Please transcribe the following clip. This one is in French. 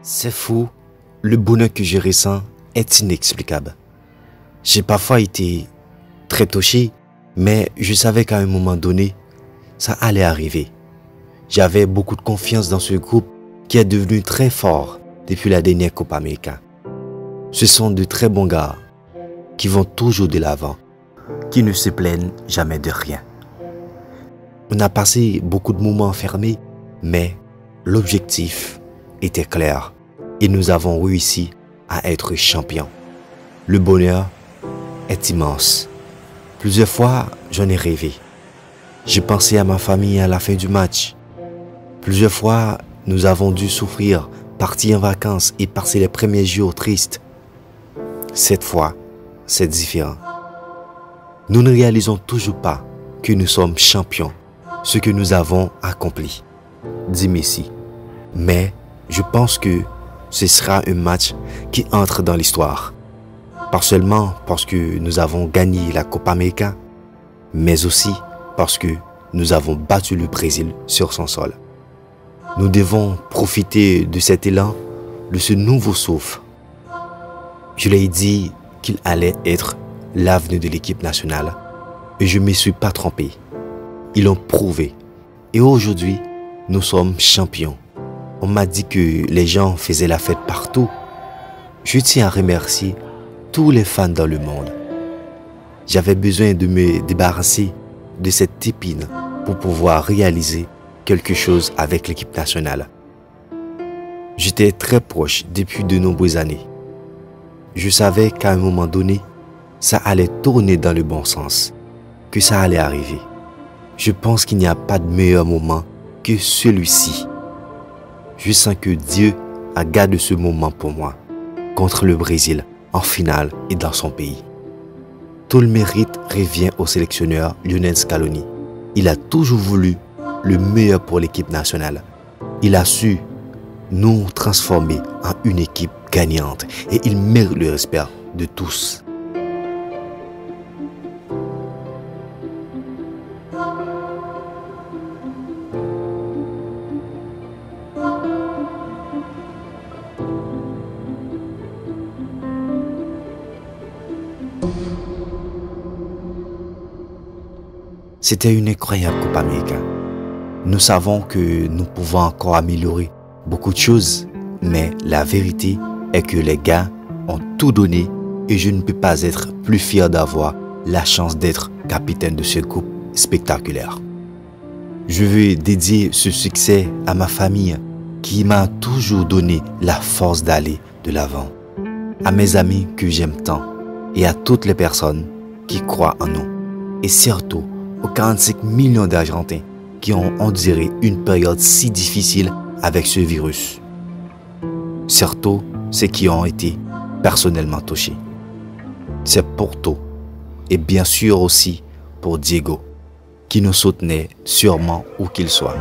C'est fou, le bonheur que je ressens est inexplicable. J'ai parfois été très touché, mais je savais qu'à un moment donné, ça allait arriver. J'avais beaucoup de confiance dans ce groupe qui est devenu très fort depuis la dernière Copa América. Ce sont de très bons gars qui vont toujours de l'avant, qui ne se plaignent jamais de rien. On a passé beaucoup de moments enfermés, mais l'objectif était clair et nous avons réussi à être champions. Le bonheur est immense. Plusieurs fois, j'en ai rêvé. J'ai pensé à ma famille à la fin du match. Plusieurs fois, nous avons dû souffrir, partir en vacances et passer les premiers jours tristes. Cette fois, c'est différent. Nous ne réalisons toujours pas que nous sommes champions, ce que nous avons accompli, dit Messi. Mais je pense que ce sera un match qui entre dans l'histoire. Pas seulement parce que nous avons gagné la Copa América, mais aussi parce que nous avons battu le Brésil sur son sol. Nous devons profiter de cet élan, de ce nouveau souffle. Je leur ai dit qu'il allait être l'avenir de l'équipe nationale et je ne me suis pas trompé. Ils l'ont prouvé. Et aujourd'hui, nous sommes champions. On m'a dit que les gens faisaient la fête partout. Je tiens à remercier tous les fans dans le monde. J'avais besoin de me débarrasser de cette épine pour pouvoir réaliser quelque chose avec l'équipe nationale. J'étais très proche depuis de nombreuses années. Je savais qu'à un moment donné, ça allait tourner dans le bon sens, que ça allait arriver. Je pense qu'il n'y a pas de meilleur moment que celui-ci. Je sens que Dieu a gardé ce moment pour moi, contre le Brésil, en finale et dans son pays. Tout le mérite revient au sélectionneur Lionel Scaloni. Il a toujours voulu le meilleur pour l'équipe nationale. Il a su nous transformer en une équipe gagnante et il mérite le respect de tous. C'était une incroyable Copa América. Nous savons que nous pouvons encore améliorer beaucoup de choses, mais la vérité est que les gars ont tout donné et je ne peux pas être plus fier d'avoir la chance d'être capitaine de ce groupe spectaculaire. Je veux dédier ce succès à ma famille qui m'a toujours donné la force d'aller de l'avant, à mes amis que j'aime tant et à toutes les personnes qui croient en nous, et surtout aux 45 millions d'Argentins qui ont enduré une période si difficile avec ce virus. Surtout ceux qui ont été personnellement touchés. C'est pour tout et bien sûr aussi pour Diego qui nous soutenait sûrement où qu'il soit.